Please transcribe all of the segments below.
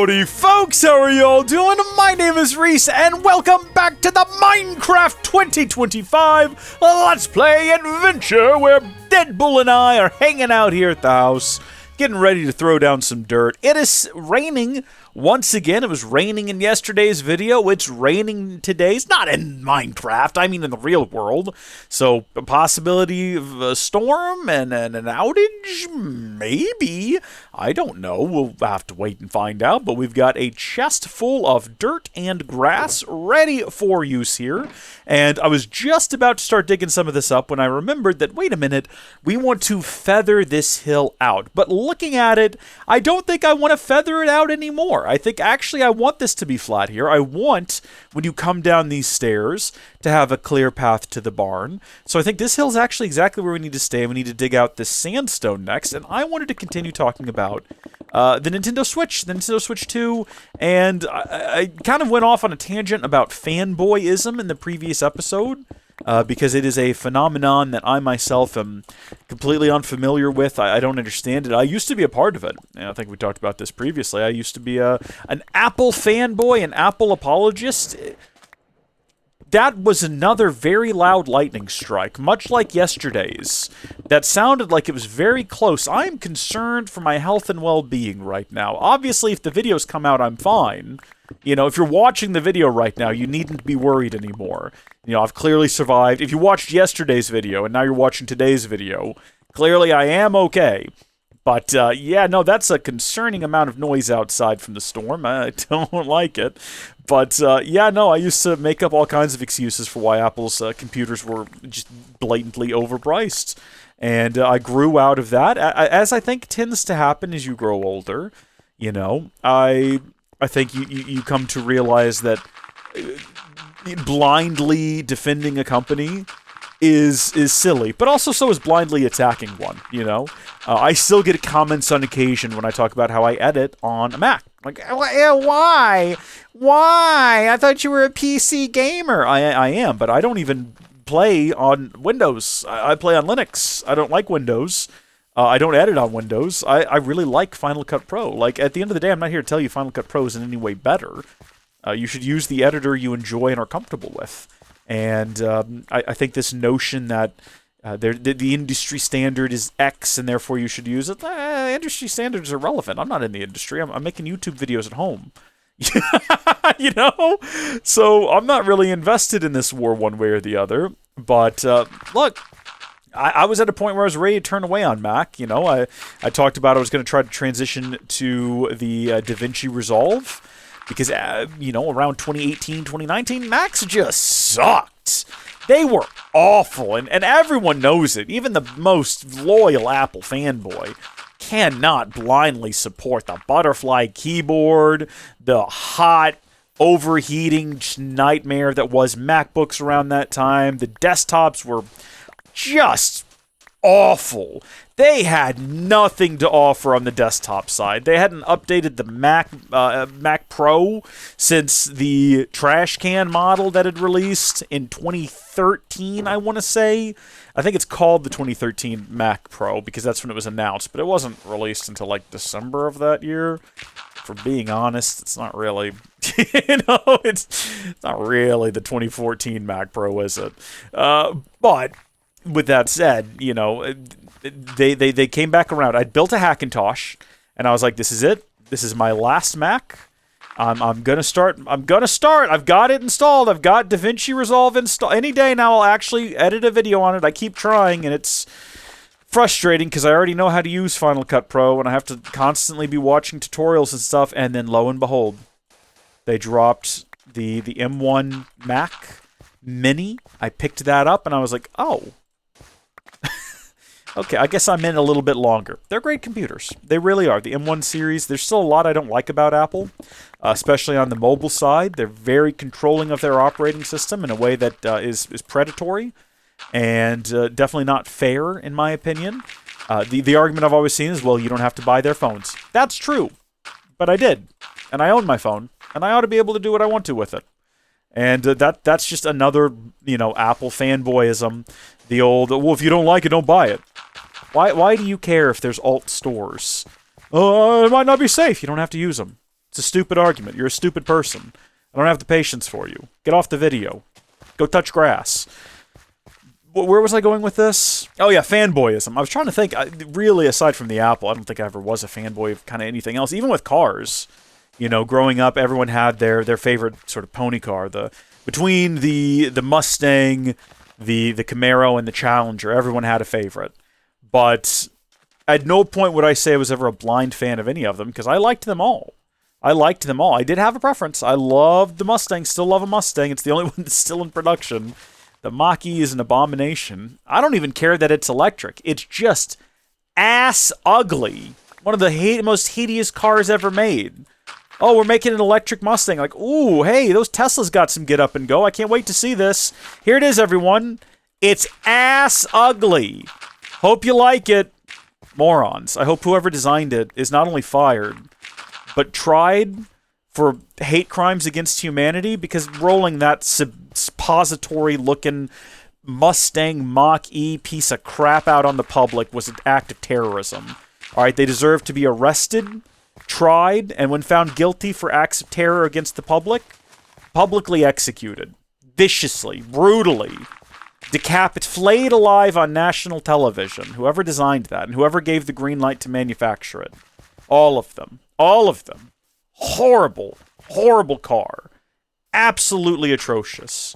Howdy folks, how are y'all doing? My name is Rees, and welcome back to the Minecraft 2025 Let's Play Adventure, where Deadpool and I are hanging out here at the house, getting ready to throw down some dirt. It is raining once again. It was raining in yesterday's video. It's raining today. It's not in Minecraft, I mean in the real world. So, a possibility of a storm and an outage? Maybe. I don't know. We'll have to wait and find out. But we've got a chest full of dirt and grass ready for use here. And I was just about to start digging some of this up when I remembered that, wait a minute, we want to feather this hill out. But looking at it, I don't think I want to feather it out anymore. I think actually I want this to be flat here. I want, when you come down these stairs, to have a clear path to the barn. So I think this hill's actually exactly where we need to stay. We need to dig out this sandstone next. And I wanted to continue talking about the Nintendo Switch 2, and I kind of went off on a tangent about fanboyism in the previous episode. Because it is a phenomenon that I myself am completely unfamiliar with. I don't understand it. I used to be a part of it. And I think we talked about this previously. I used to be an Apple fanboy, an Apple apologist. That was another very loud lightning strike, much like yesterday's. That sounded like it was very close. I am concerned for my health and well-being right now. Obviously, if the videos come out, I'm fine. You know, if you're watching the video right now, you needn't be worried anymore. You know, I've clearly survived. If you watched yesterday's video and now you're watching today's video, clearly I am okay. But, yeah, no, that's a concerning amount of noise outside from the storm. I don't like it. But, yeah, no, I used to make up all kinds of excuses for why Apple's computers were just blatantly overpriced. And I grew out of that, as I think tends to happen as you grow older. You know, I think you come to realize that blindly defending a company is silly, but also so is blindly attacking one, you know? I still get comments on occasion when I talk about how I edit on a Mac. Like, why? Why? I thought you were a PC gamer. I am, but I don't even play on Windows. I play on Linux. I don't like Windows. I don't edit on Windows. I really like Final Cut Pro. Like, at the end of the day, I'm not here to tell you Final Cut Pro is in any way better. You should use the editor you enjoy and are comfortable with. And I think this notion that the industry standard is X and therefore you should use it, industry standards are relevant. I'm not in the industry. I'm making YouTube videos at home. You know? So I'm not really invested in this war one way or the other. But look, I was at a point where I was ready to turn away on Mac. You know, I talked about I was going to try to transition to the DaVinci Resolve. Because, you know, around 2018, 2019, Macs just sucked. They were awful, and everyone knows it. Even the most loyal Apple fanboy cannot blindly support the butterfly keyboard, the hot, overheating nightmare that was MacBooks around that time. The desktops were just awful. They had nothing to offer on the desktop side. They hadn't updated the Mac Pro since the trash can model that had released in 2013, I want to say. I think it's called the 2013 Mac Pro because that's when it was announced, but it wasn't released until like December of that year. For being honest, it's not really, you know, it's not really the 2014 Mac Pro, is it? But with that said, you know, they came back around. I'd built a Hackintosh, and I was like, this is it. This is my last Mac. I'm gonna start. I've got it installed. I've got DaVinci Resolve installed. Any day now, I'll actually edit a video on it. I keep trying, and it's frustrating because I already know how to use Final Cut Pro, and I have to constantly be watching tutorials and stuff. And then, lo and behold, they dropped the M1 Mac Mini. I picked that up, and I was like, oh. Okay, I guess I'm in a little bit longer. They're great computers. They really are. The M1 series, there's still a lot I don't like about Apple, especially on the mobile side. They're very controlling of their operating system in a way that is predatory and definitely not fair, in my opinion. The argument I've always seen is, well, you don't have to buy their phones. That's true, but I did, and I own my phone, and I ought to be able to do what I want to with it. And that's just another, you know, Apple fanboyism. The old, well, if you don't like it, don't buy it. Why do you care if there's alt stores? It might not be safe. You don't have to use them. It's a stupid argument. You're a stupid person. I don't have the patience for you. Get off the video. Go touch grass. Where was I going with this? Oh yeah, fanboyism. I was trying to think, really, aside from the Apple, I don't think I ever was a fanboy of kind of anything else. Even with cars, you know, growing up, everyone had their favorite sort of pony car. Between the Mustang, the Camaro, and the Challenger, everyone had a favorite. But at no point would I say I was ever a blind fan of any of them, because I liked them all. I did have a preference. I loved the Mustang, still love a Mustang. It's the only one that's still in production. The Mach-E is an abomination. I don't even care that it's electric. It's just ass ugly. One of the most hideous cars ever made. Oh, we're making an electric Mustang. Like, ooh, hey, those Teslas got some get up and go. I can't wait to see this. Here it is, everyone. It's ass ugly. Hope you like it. Morons. I hope whoever designed it is not only fired, but tried for hate crimes against humanity, because rolling that suppository-looking Mustang Mach-E piece of crap out on the public was an act of terrorism. All right, they deserve to be arrested, tried, and when found guilty for acts of terror against the public, publicly executed. Viciously, brutally. Flayed alive on national television. Whoever designed that, and whoever gave the green light to manufacture it. All of them. All of them. Horrible, horrible car. Absolutely atrocious.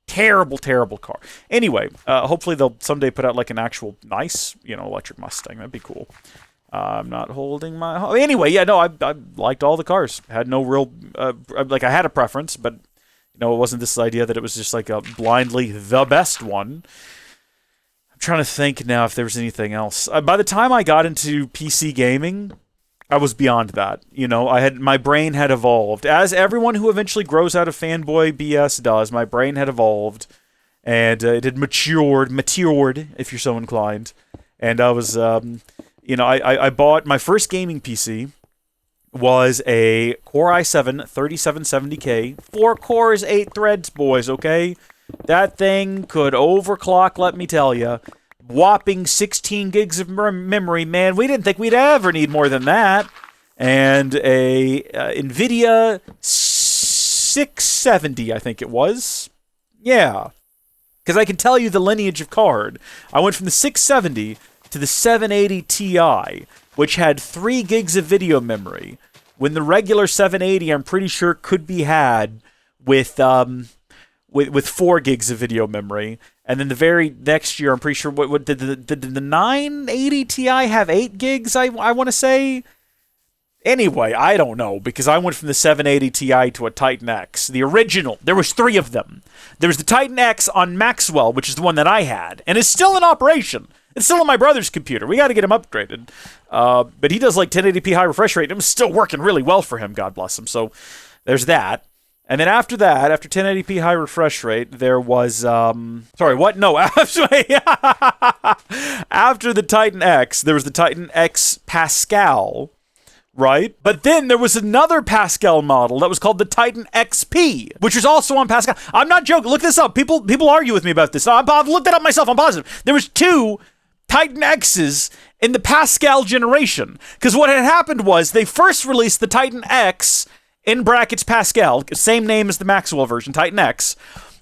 Terrible, terrible car. Anyway, hopefully they'll someday put out like an actual nice, electric Mustang. That'd be cool. I'm not holding my... Anyway, yeah, no, I liked all the cars. Had no real... I had a preference, but, it wasn't this idea that it was just like a blindly the best one. I'm trying to think now if there was anything else. By the time I got into PC gaming... I was beyond that. My brain had evolved. As everyone who eventually grows out of fanboy BS does, my brain had evolved. And it had matured, if you're so inclined. And I was, I bought my first gaming PC was a Core i7 3770K. 4 cores, 8 threads, boys, okay? That thing could overclock, let me tell you. Whopping 16 gigs of memory, man. We didn't think we'd ever need more than that. And a NVIDIA 670, I think it was. Yeah. Because I can tell you the lineage of card. I went from the 670 to the 780 Ti, which had 3 gigs of video memory, when the regular 780, I'm pretty sure, could be had with 4 gigs of video memory. And then the very next year, I'm pretty sure, what did the 980 Ti have 8 gigs, I want to say? Anyway, I don't know, because I went from the 780 Ti to a Titan X. The original. There was 3 of them. There was the Titan X on Maxwell, which is the one that I had, and it's still in operation. It's still on my brother's computer. We got to get him upgraded. But he does like 1080p high refresh rate, and it was still working really well for him, God bless him. So there's that. And then after that, after 1080p high refresh rate, there was, sorry, what? No, after the Titan X, there was the Titan X Pascal, right? But then there was another Pascal model that was called the Titan XP, which was also on Pascal. I'm not joking. Look this up. People argue with me about this. I've looked it up myself. I'm positive. There was 2 Titan X's in the Pascal generation. Because what had happened was they first released the Titan X in brackets Pascal, same name as the Maxwell version, Titan X.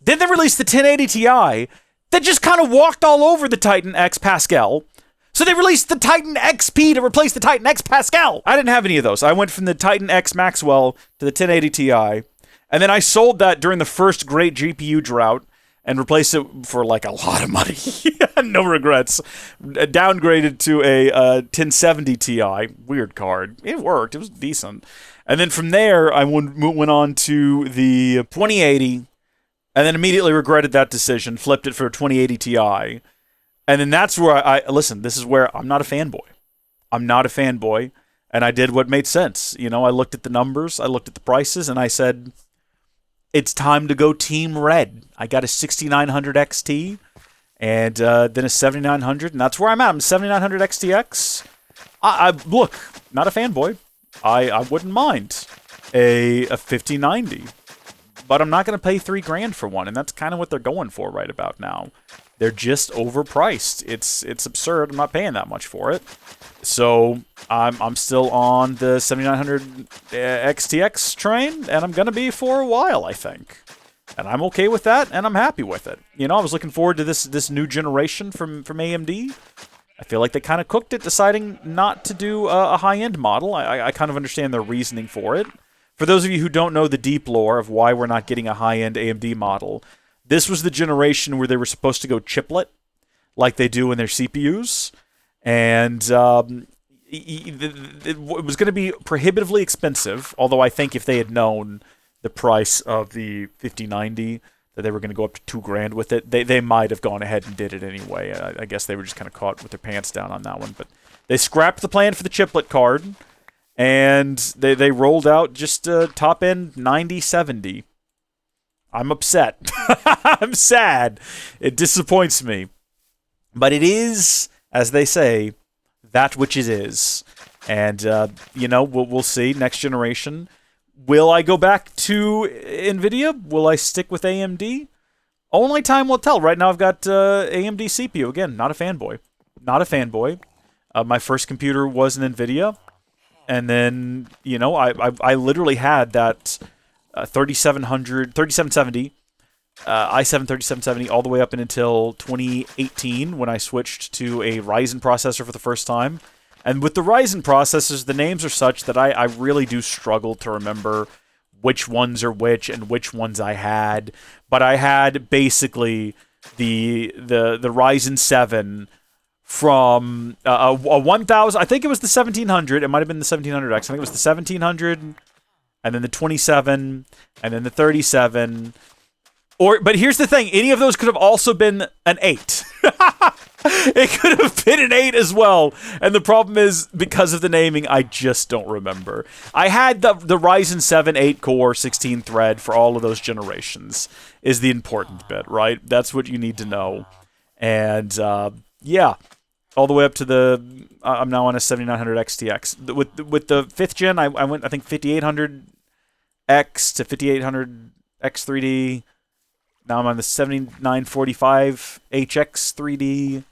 Then they released the 1080 Ti that just kind of walked all over the Titan X Pascal. So they released the Titan XP to replace the Titan X Pascal. I didn't have any of those. I went from the Titan X Maxwell to the 1080 Ti. And then I sold that during the first great GPU drought and replaced it for like a lot of money. No regrets. Downgraded to a 1070 Ti. Weird card. It worked. It was decent. And then from there, I went on to the 2080, and then immediately regretted that decision, flipped it for a 2080 Ti. And then that's where listen, this is where I'm not a fanboy. I'm not a fanboy, and I did what made sense. I looked at the numbers, I looked at the prices, and I said, it's time to go Team Red. I got a 6900 XT, and then a 7900, and that's where I'm at. I'm 7900 XTX. Look, not a fanboy. I wouldn't mind a 5090. but I'm not going to pay $3,000 for one, and that's kind of what they're going for right about now. They're just overpriced. It's absurd. I'm not paying that much for it. So I'm still on the 7900 XTX train, and I'm going to be for a while, I think. And I'm okay with that, and I'm happy with it. You know, I was looking forward to this new generation from AMD. I feel like they kind of cooked it, deciding not to do a high-end model. I kind of understand their reasoning for it. For those of you who don't know the deep lore of why we're not getting a high-end AMD model, this was the generation where they were supposed to go chiplet, like they do in their CPUs. And it was going to be prohibitively expensive, although I think if they had known the price of the 5090, that they were going to go up to $2,000 with it, they might have gone ahead and did it anyway. I guess they were just kind of caught with their pants down on that one. But they scrapped the plan for the chiplet card, and they rolled out just a top-end 9070. I'm upset. I'm sad. It disappoints me. But it is, as they say, that which it is. And, you know, we'll see. Next generation. Will I go back to NVIDIA? Will I stick with AMD? Only time will tell. Right now I've got AMD CPU. Again, not a fanboy. Not a fanboy. My first computer was an NVIDIA. And then, you know, I literally had that 3770, i7 3770 all the way up until 2018 when I switched to a Ryzen processor for the first time. And with the Ryzen processors, the names are such that I really do struggle to remember which ones are which and which ones I had. But I had basically the Ryzen 7 from a 1000. I think it was the 1700. It might have been the 1700X. I think it was the 1700, and then the 27, and then the 37. But here's the thing: any of those could have also been an 8. It could have been an 8 as well. And the problem is, because of the naming, I just don't remember. I had the Ryzen 7 8-core 16-thread for all of those generations, is the important bit, right? That's what you need to know. And, yeah, all the way up to the... I'm now on a 7900 XTX. With the 5th gen, I went, I think, 5800X to 5800 X3D. Now I'm on the 7945 HX 3D.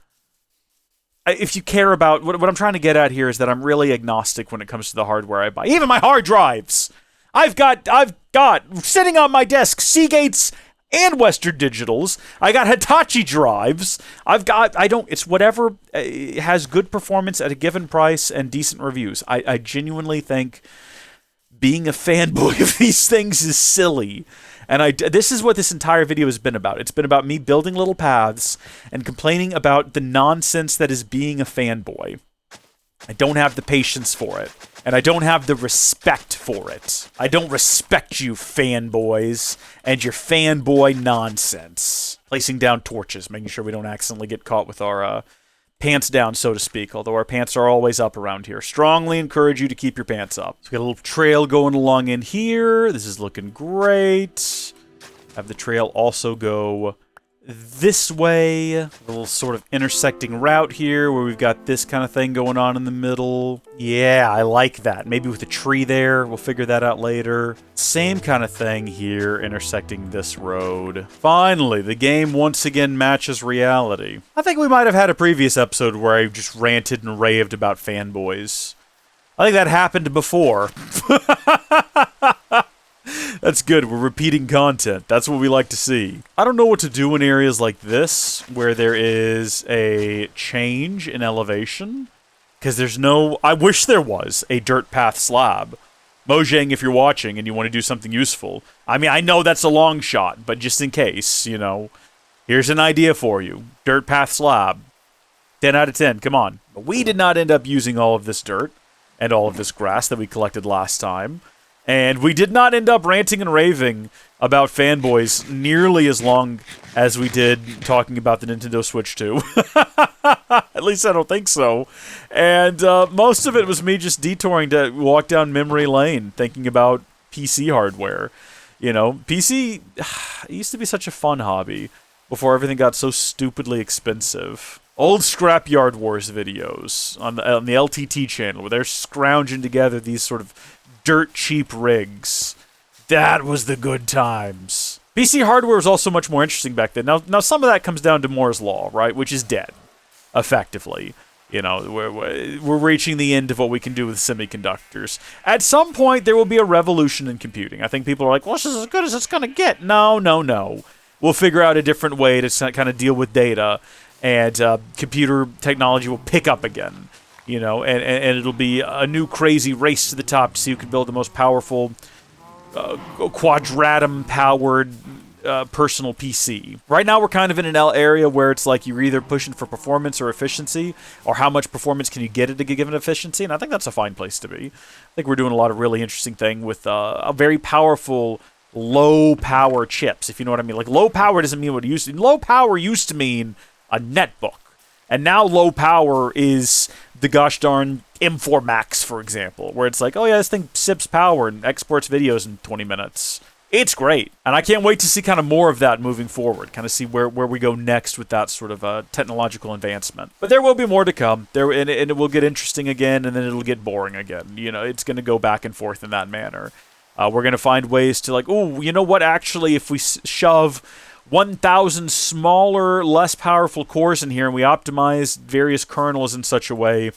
If you care about... What I'm trying to get at here is that I'm really agnostic when it comes to the hardware I buy. Even my hard drives! I've got sitting on my desk, Seagates and Western Digitals. I got Hitachi drives. It's whatever has good performance at a given price and decent reviews. I genuinely think being a fanboy of these things is silly. And this is what this entire video has been about. It's been about me building little paths and complaining about the nonsense that is being a fanboy. I don't have the patience for it. And I don't have the respect for it. I don't respect you, fanboys, and your fanboy nonsense. Placing down torches, making sure we don't accidentally get caught with our pants down, so to speak, although our pants are always up around here. Strongly encourage you to keep your pants up. So we got a little trail going along in here. This is looking great. Have the trail also go this way. A little sort of intersecting route here where we've got this kind of thing going on in the middle. Yeah, I like that. Maybe with a tree there. We'll figure that out later. Same kind of thing here, intersecting this road. Finally, the game once again matches reality. I think we might have had a previous episode where I just ranted and raved about fanboys. I think that happened before. That's good. We're repeating content. That's what we like to see. I don't know what to do in areas like this, where there is a change in elevation. Because there's no... I wish there was a dirt path slab. Mojang, if you're watching and you want to do something useful. I mean, I know that's a long shot, but just in case, you know. Here's an idea for you. Dirt path slab. 10 out of 10. Come on. But we did not end up using all of this dirt and all of this grass that we collected last time. And we did not end up ranting and raving about fanboys nearly as long as we did talking about the Nintendo Switch 2. At least I don't think so. And most of it was me just detouring to walk down memory lane, thinking about PC hardware. You know, PC it used to be such a fun hobby before everything got so stupidly expensive. Old Scrapyard Wars videos on the LTT channel, where they're scrounging together these sort of dirt cheap rigs, That was the good times. PC hardware was also much more interesting back then. Now some of that comes down to Moore's Law, right? Which is dead, effectively. You know, we're reaching the end of what we can do with semiconductors. At some point, there will be a revolution in computing. I think people are like, well, this is as good as it's going to get. No. We'll figure out a different way to kind of deal with data, and computer technology will pick up again. You know, and it'll be a new crazy race to the top to see who can build the most powerful quadratum-powered personal PC. Right now, we're kind of in an area where it's like you're either pushing for performance or efficiency, or how much performance can you get at a given efficiency, and I think that's a fine place to be. I think we're doing a lot of really interesting thing with a very powerful low-power chips, if you know what I mean. Like, low power doesn't mean what it used to. Low power used to mean a netbook, and now low power is the gosh darn M4 Max, for example, where it's like, oh yeah, this thing sips power and exports videos in 20 minutes. It's great, and I can't wait to see kind of more of that moving forward, kind of see where we go next with that sort of technological advancement. But there will be more to come, and it will get interesting again, and then it'll get boring again. You know, it's going to go back and forth in that manner. We're going to find ways to, like, oh, you know what, actually, if we shove 1,000 smaller, less powerful cores in here, and we optimize various kernels in such a way,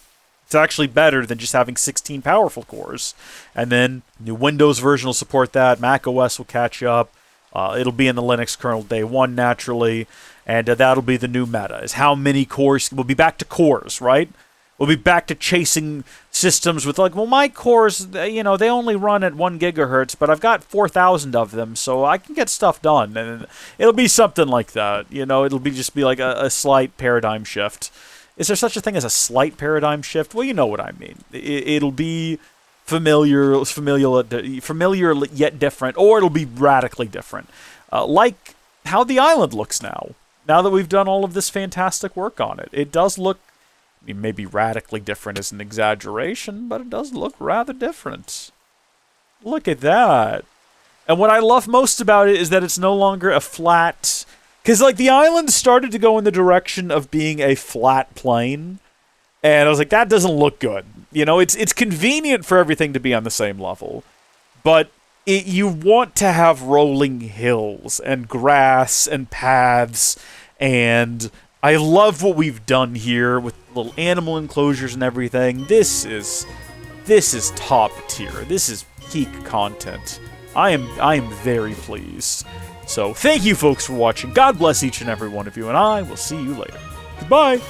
it's actually better than just having 16 powerful cores. And then new Windows version will support that. Mac OS will catch up. It'll be in the Linux kernel day one, naturally. And that'll be the new meta, is how many cores. We'll be back to cores, right? We'll be back to chasing systems with, like, well, my cores, you know, they only run at 1 gigahertz, but I've got 4,000 of them, so I can get stuff done. And it'll be something like that. You know, it'll just be like a slight paradigm shift. Is there such a thing as a slight paradigm shift? Well, you know what I mean. It'll be familiar yet different, or it'll be radically different. Like how the island looks now. Now that we've done all of this fantastic work on it. It does look, I mean, maybe radically different is an exaggeration, but it does look rather different. Look at that. And what I love most about it is that it's no longer a flat... Because, like, the island started to go in the direction of being a flat plane, and I was like, that doesn't look good. You know, it's convenient for everything to be on the same level, but you want to have rolling hills and grass and paths, and I love what we've done here with little animal enclosures and everything. This is top tier. This is peak content. I am very pleased. So, thank you folks for watching. God bless each and every one of you, and I will see you later. Goodbye!